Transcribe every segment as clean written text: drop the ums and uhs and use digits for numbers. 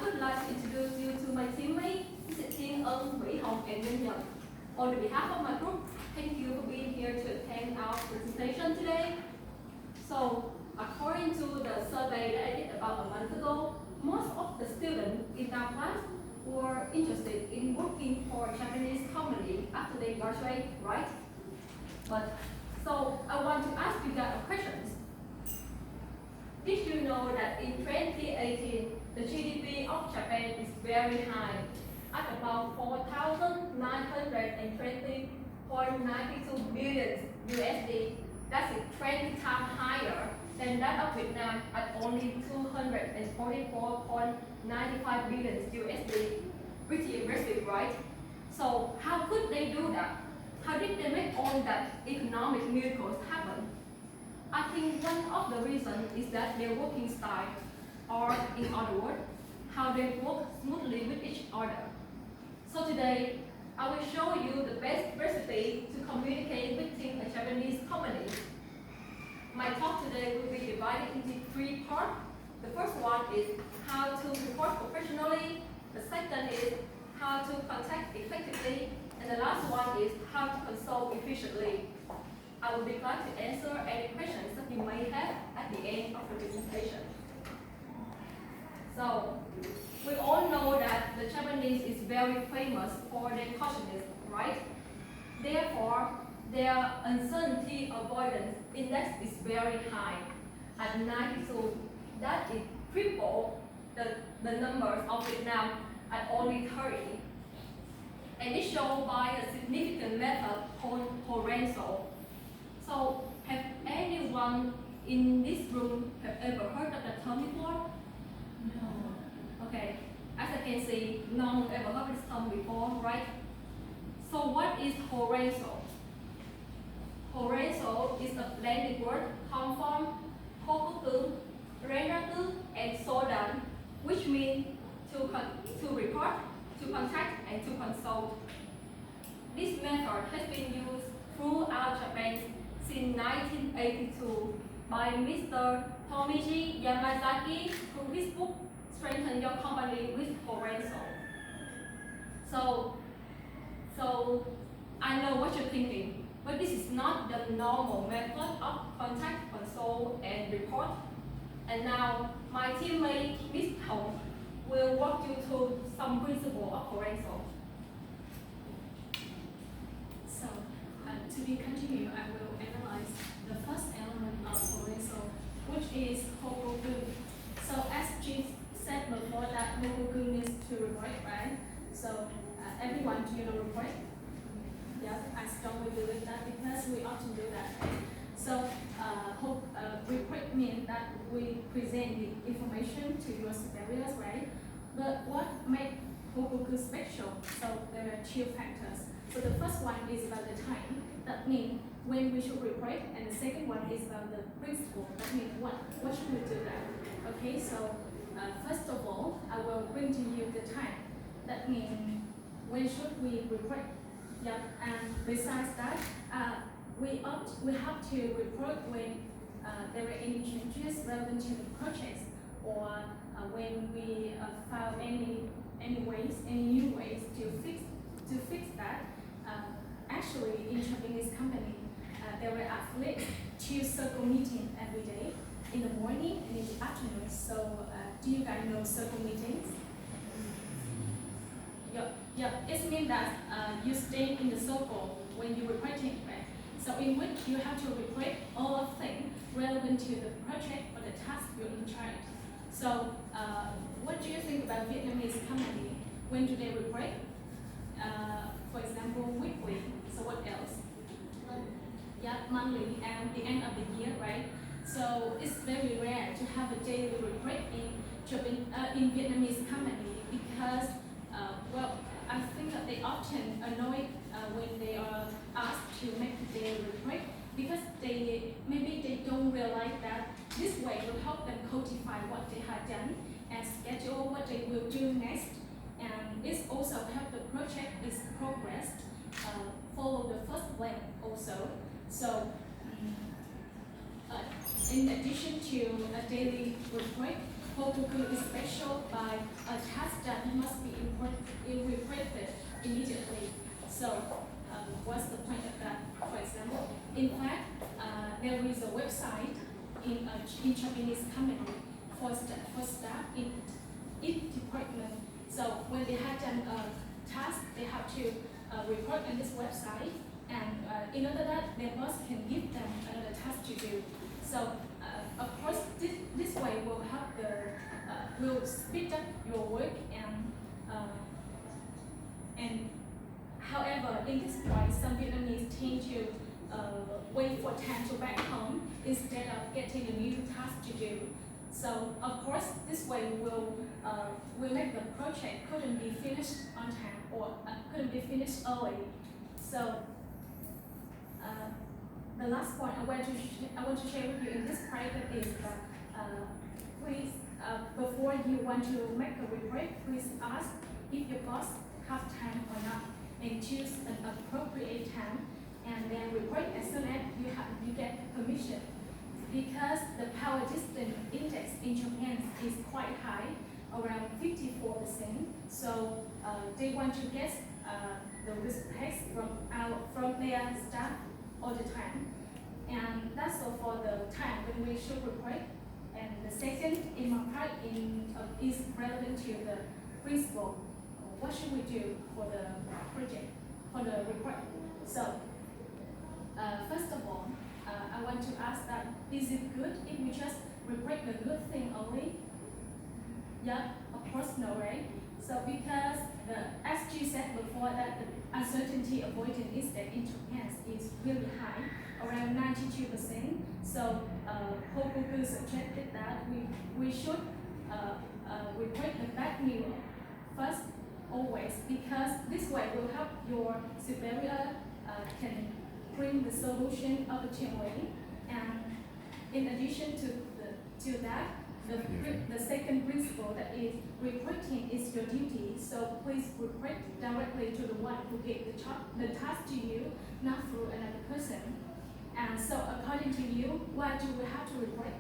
would like to introduce you to my teammate, Mr. Thiên, Hồng, and Nhật. On behalf of my group, thank you for being here to attend our presentation today. So, according to the survey that I did about a month ago, most of the students in our class were interested in working for a Japanese company after they graduate, right? So I want to ask you guys a question. Did you know that in 2018, the GDP of Japan is very high, at about 4,920.92 billion USD? That's 20 times higher than that of Vietnam at only 244.95 billion USD. Pretty impressive, right? So how could they do that? How did they make all that economic miracles happen? I think one of the reasons is that their working style, or in other words, how they work smoothly with each other. So today, I will show you the best recipe to communicate within a Japanese company. My talk today will be divided into 3 parts. The first one is how to report professionally. The second is how to contact effectively. And the last one is how to consult efficiently. I will be glad to answer any questions that you may have at the end of the presentation. So, we all know that the Japanese is very famous for their cautiousness, right? Therefore, their uncertainty avoidance index is very high at 92. That is triple the numbers of Vietnam at only 30. And it's shown by a significant method called Horenso. So, have anyone in this room have ever heard of that term before? No. Okay. As I can see, none have ever heard this term before, right? So, what is Horenso? Horenso is a blended word come from Hokuku, Renaku, and Sodan, which means to report, to contact, and to consult. This method has been used throughout Japan since 1982 by Mr. Tomiji Yamazaki through his book Strengthen Your Company with Horenso. So I know what you're thinking, but this is not the normal method of contact, consult, and report. And now my teammate Ms. Hồng will walk you through some principles of Horenso. So, to be continued, I will analyze the first element of Horenso, which is Hokuku. So, as Jean said before, that Hokuku means to report, right? So, everyone, do you know report? Yes, I strongly believe that because we often do that. Right? So, report means that we present the information to your superiors, right? But what makes Hokuku special? So, there are 2 factors. So, the first one is about the time. That means when we should report, and the second one is about the principle. That means what should we do that? Okay, so first of all, I will bring to you the time. That means when should we report? Yeah, and besides that, we have to report when there are any changes relevant to the project, or when we found any new ways to fix that. Actually, in Japanese company, there were at least 2 circle meetings every day, in the morning and in the afternoon. So, do you guys know circle meetings? Yeah. It means that you stay in the circle when you're reporting, right? So, in which you have to report all of things relevant to the project or the task you're in charge. So, what do you think about Vietnamese company? When do they report? For example, weekly. So what else? Yeah, monthly and the end of the year, right? So it's very rare to have a daily report in Vietnamese company because, I think that they often annoyed when they are asked to make their report because maybe they don't realize that this way will help them codify what they have done and schedule what they will do next. And it's also help the project is progressed, follow the first plan also. So, in addition to a daily report, Hokuku is special by a task it must be reported immediately. So what's the point of that? For example, in fact, there is a website in Japanese company for staff in each department. So when they have done a task, they have to report on this website, and in order that their boss can give them another task to do. So of course, this way will help will speed up your work and however, in this way, some Vietnamese tend to wait for time to back home instead of getting a new task to do. So of course, this way will make the project couldn't be finished on time or couldn't be finished early. So the last point I want to share with you in this private is that please before you want to make a report, please ask if your boss have time or not, and choose an appropriate time, and then report as soon as you get permission. Because the power distance index in Japan is quite high, around 54%. So they want to get the respect from their staff all the time. And that's all for the time when we should report. And the second, in my part, is relevant to the principle. What should we do for the project, for the report? So, first of all, I want to ask that, is it good if we just report the good thing only? Yeah, of course no, right? So because as you said before, that the uncertainty avoidance index in Japan is really high, around 92%. So Hokuku suggested that we should report the bad news first, always, because this way will help your superior can bring the solution opportunely. And in addition to that, the second principle, that is reporting is your duty. So please report directly to the one who gave the task to you, not through another person. And so according to you, why do we have to report?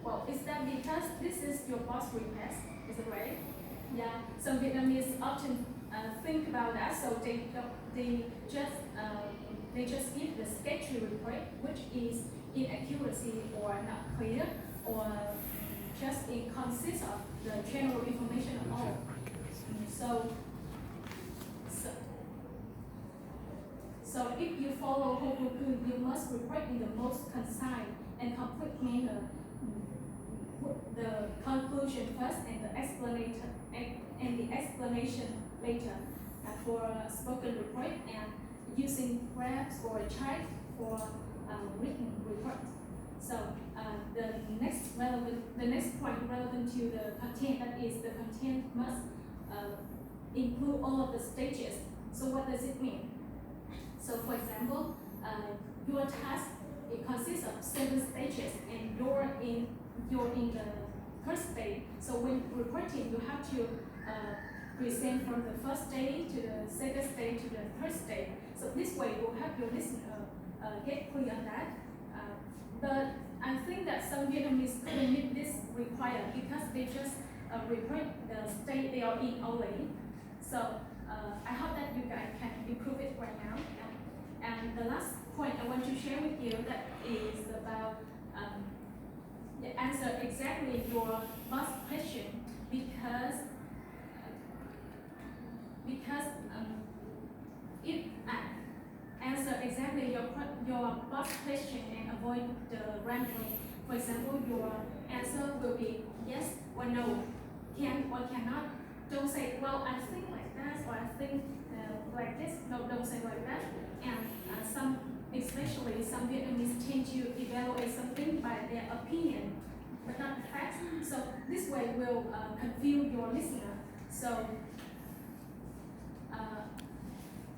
Well, is that because this is your boss request? Is it right? Yeah. Some Vietnamese often think about that, so they just give the sketchy report, which is inaccuracy or not clear, or just it consists of the general information at all. So if you follow Hokuku, you must report in the most concise and complete manner. The conclusion first and the explanation later for a spoken report, and using graphs or a chart for written report. So the next point relevant to the content, that is the content must include all of the stages. So what does it mean? So for example, your task, it consists of 7 stages, and you're in the first stage. So when reporting, you have to present from the first stage to the second stage to the third stage. So this way will help your listener get clear on that. But I think that some Vietnamese couldn't meet this requirement because they just report the state they are in only. So I hope that you guys can improve it right now. And the last point I want to share with you, that is about answer exactly your boss question, because if answer exactly your boss question and avoid the rambling. For example, your answer will be yes or no, can or cannot. Don't say, well, I think like that, or I think like this. No, don't say like that. And especially some Vietnamese tend to evaluate something by their opinion, but not facts. So this way will confuse your listener. So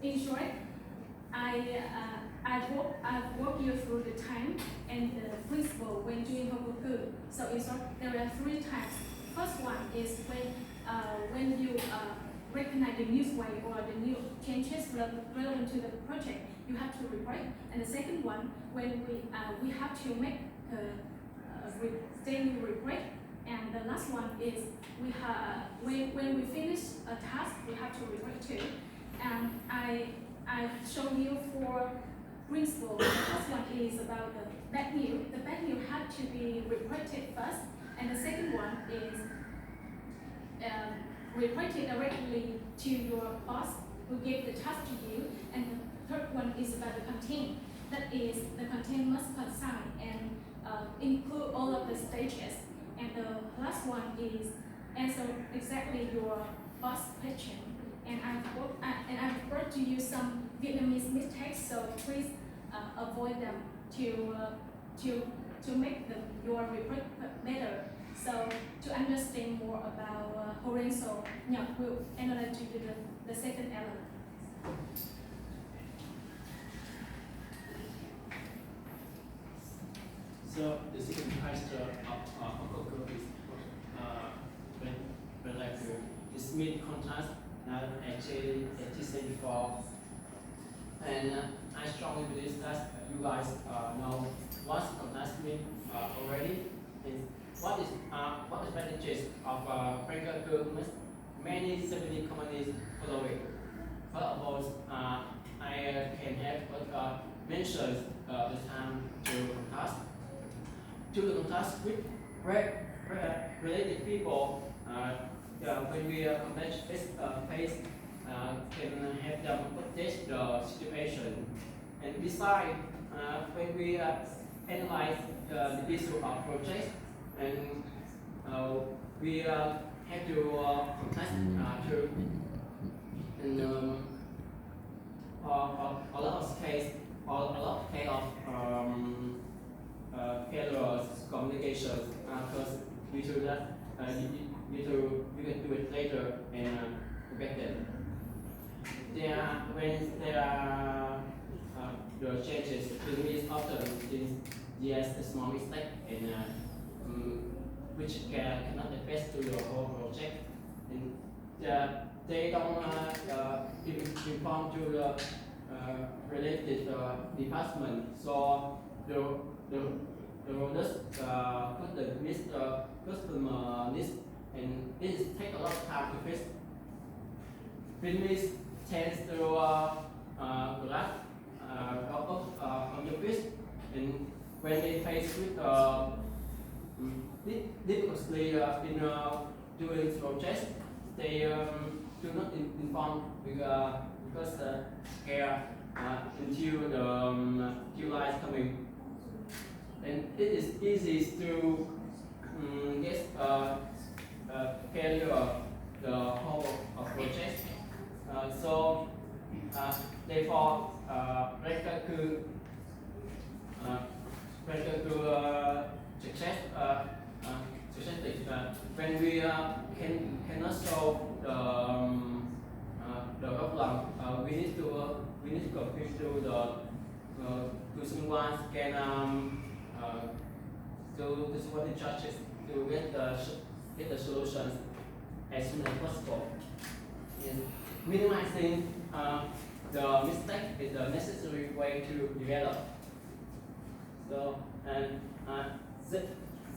in short, I've walked you through the time and the principle when doing Hokuku. So in short, there are 3 types. First one is when you recognize the news way or the new changes relevant to the project, you have to report. And the second one, when we have to make a daily report. And the last one is when we finish a task, we have to report to. And I show you 4 principles. The first one is about the bad news. The bad news have to be reported first, and the second one is reported directly to your boss who gave the task to you, and the third one is about the content. That is, the content must concise and include all of the stages. And the last one is answer exactly your boss question. And I've brought to you some Vietnamese mistakes, so please avoid them to make your report better. So to understand more about Horenso, Nhật will analyze to you the second element. So the second question of Coco is when like this mid contrast actually said before, and I strongly believe that you guys know what contrast means already. And what is advantages of Frankel curve? Many similar companies follow it. First of all, I can have mentioned the time to contrast. To the contrast with related people, when we compare face, can help them update the situation. And besides, when we analyze the issue of project, and we have to contrast to, and a lot of case of failures communications, because due to that you can do it later and correct them. When there are the changes, it means often yes, a small mistake and which cannot affect to your whole project. And they don't inform to the related department, so the owners couldn't miss the customer list, and this take a lot of time to fix. Vietnamese tends to collapse on the fish, and when they face with difficulty in doing projects, they do not inform because care until the July is coming. And it is easy to get failure the whole of project. So therefore, success when we cannot solve the problem, we need to compete to someone can to someone in charge to get the solutions as soon as possible. And minimizing the mistake is the necessary way to develop. So and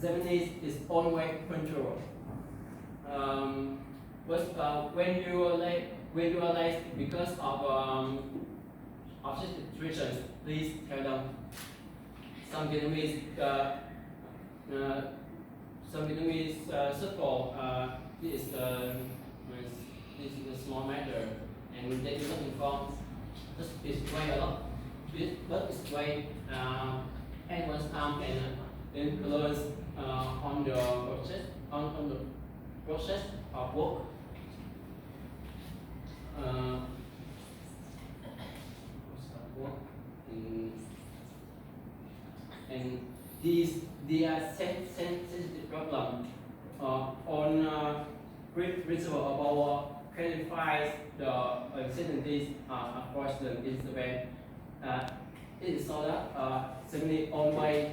Japanese is always control. But when you are late because of situations, please tell them. Some Vietnamese support this is a small matter, and they do not inform. It's way a lot, but it's way everyone's time and influence on the process of work. And they are sensitive problem on principle about clarifies the uncertainties across the event. It is so that simply always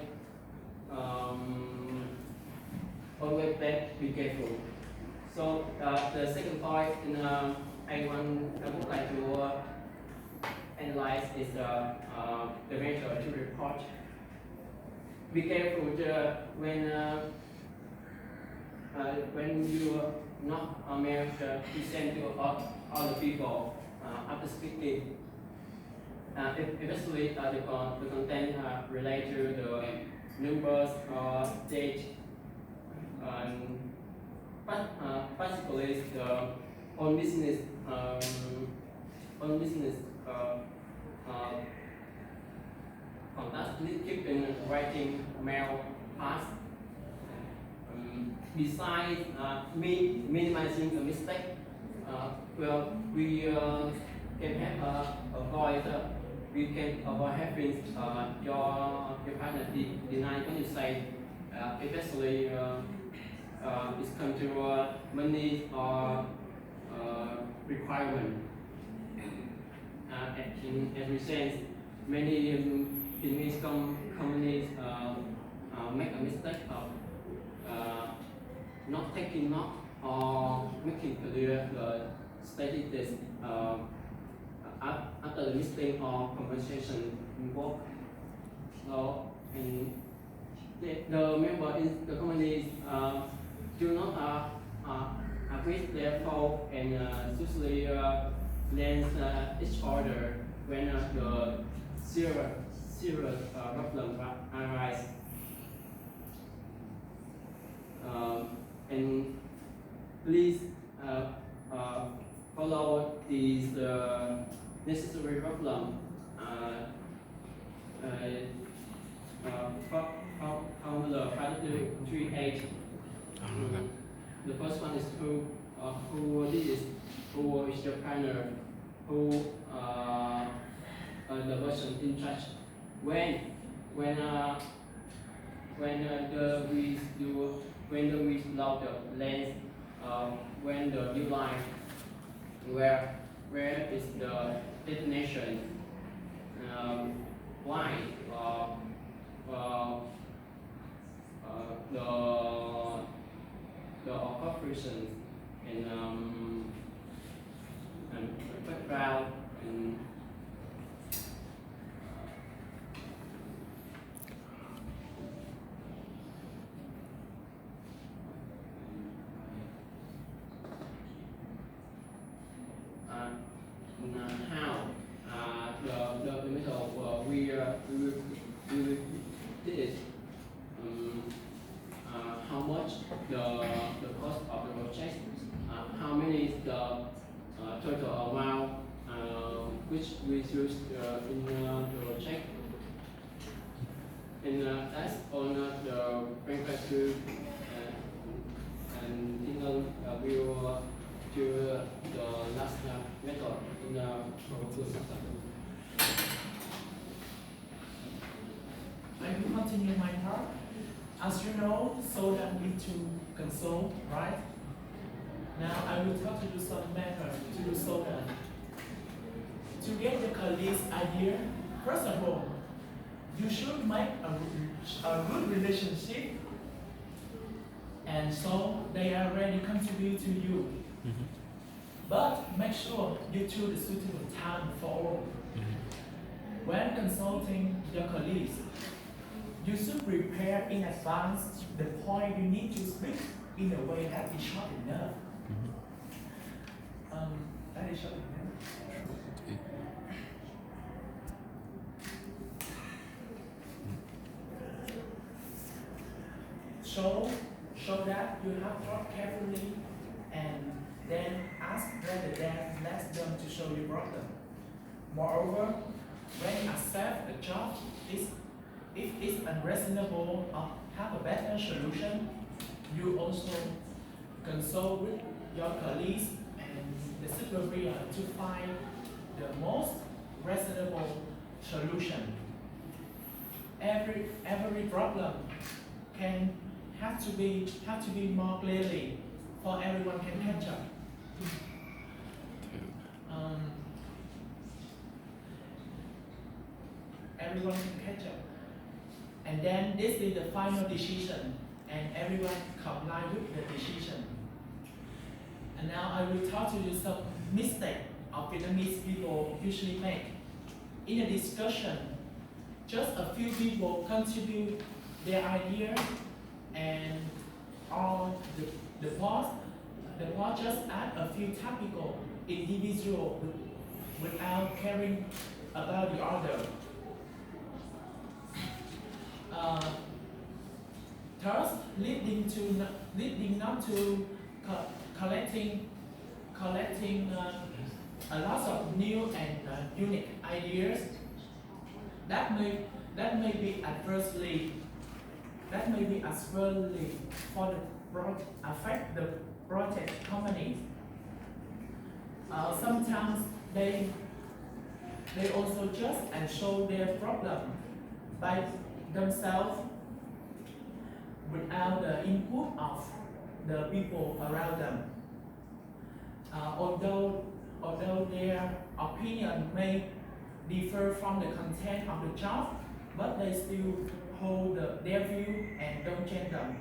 be careful. So the second point I would like to analyze is the measure to report. Be careful when not present to other people after speaking. Eventually, the content relate to the numbers or date, but basically the own business constantly keeping writing mail fast. Besides minimizing a mistake, well, we can have avoid having your partner deny what you say, especially it's come to money or requirement. In every sense, many Vietnamese companies make a mistake of not taking note or making clear the status after the mistake or compensation involved. So, and the member in the companies do not agree their fault and usually lend each other when the serious problem arise. And please follow these necessary problem. Formula 538. The first one is who is your partner, who the person in charge. When the we load the length, when the new line, where is the destination, why the corporation and background and how the method we did how much the cost of the project, how many is the total amount which we used in the project, and that's on the bank and Thiên will to the last method in the proposal system. I will continue my part. As you know, soda need to console, right? Now I will talk to you some method to do soda. To get the colleague's idea, first of all, you should make a good relationship, and so they are ready to contribute to you. But make sure you choose a suitable time for all. When consulting your colleagues, you should prepare in advance the point you need to speak in a way that is short enough. That is short enough. Show that you have thought carefully and then ask rather than let them to show you problem. Moreover, when you accept the job, if it's unreasonable or have a better solution, you also consult with your colleagues and the superior to find the most reasonable solution. Every problem can have to be more clearly for everyone can catch up. Everyone can catch up. And then this is the final decision, and everyone comply with the decision. And now I will talk to you some mistakes of Vietnamese people usually make. In a discussion, just a few people contribute their idea, and all the boss the boss just add a few typical individual without caring about the other. Thus, leading not to collecting a lot of new and unique ideas that may be adversely for the affect the project companies. Sometimes they also just and show their problem by themselves without the input of the people around them. Although their opinion may differ from the content of the job, but they still hold their view and don't change them.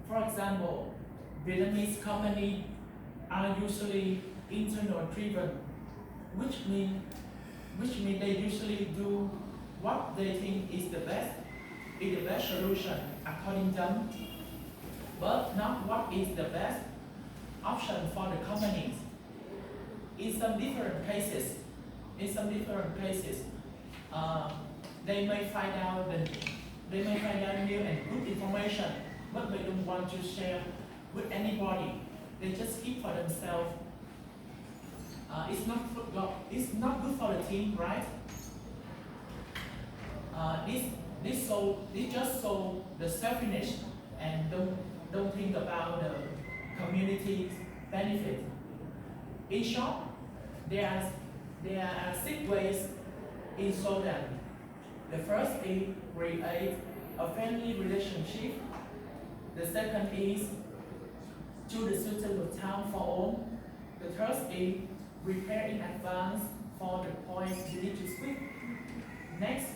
For example, Vietnamese companies are usually internal driven, which means they usually do what they think is the best solution according to them, but not what is the best option for the companies. In some different cases, they may find out new and good information, but they don't want to share with anybody. They just keep for themselves. It's not good for the team, right? This just show the selfishness and don't think about the community's benefit. In short, there are 6 ways in Sudan. The first is create a friendly relationship. The second is choose a suitable town for all. The third is prepare in advance for the points you need to speak. Next,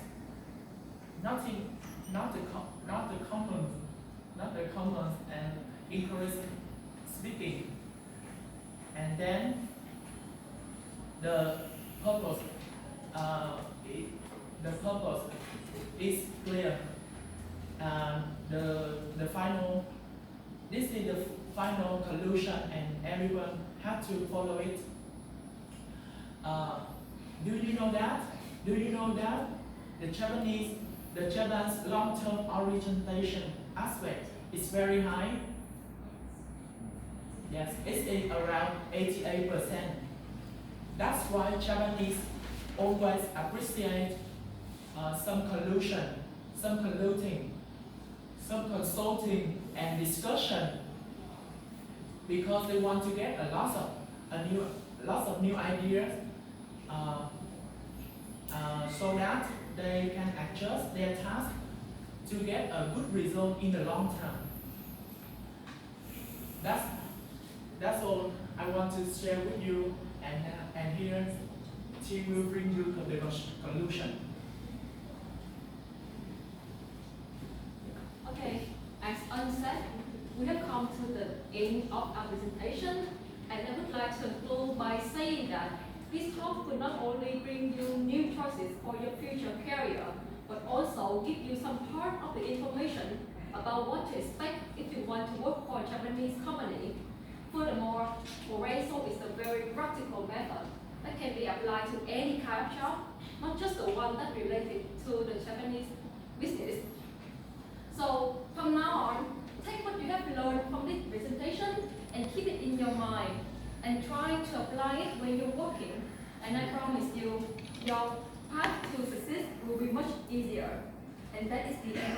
not the common and encourage speaking. And then the purpose is clear. This is the final conclusion, and everyone has to follow it. Do you know that the Japanese long-term orientation aspect is very high? Yes, it's around 88%. That's why Japanese always appreciate some collusion, some colluding, some consulting and discussion, because they want to get a lot of new ideas, so that they can adjust their task to get a good result in the long term. That's all I want to share with you, and here she will bring you the conclusion. Okay, as unsaid, we have come to the end of our presentation, and I would like to conclude by saying that this talk will not only bring you new choices for your future career, but also give you some part of the information about what to expect if you want to work for a Japanese company. Furthermore, Oreso is a very practical method that can be applied to any kind of job, not just the one that related to the Japanese business. So from now on, take what you have learned from this presentation and keep it in your mind and try to apply it when you're working. And I promise you, your path to success will be much easier. And that is the end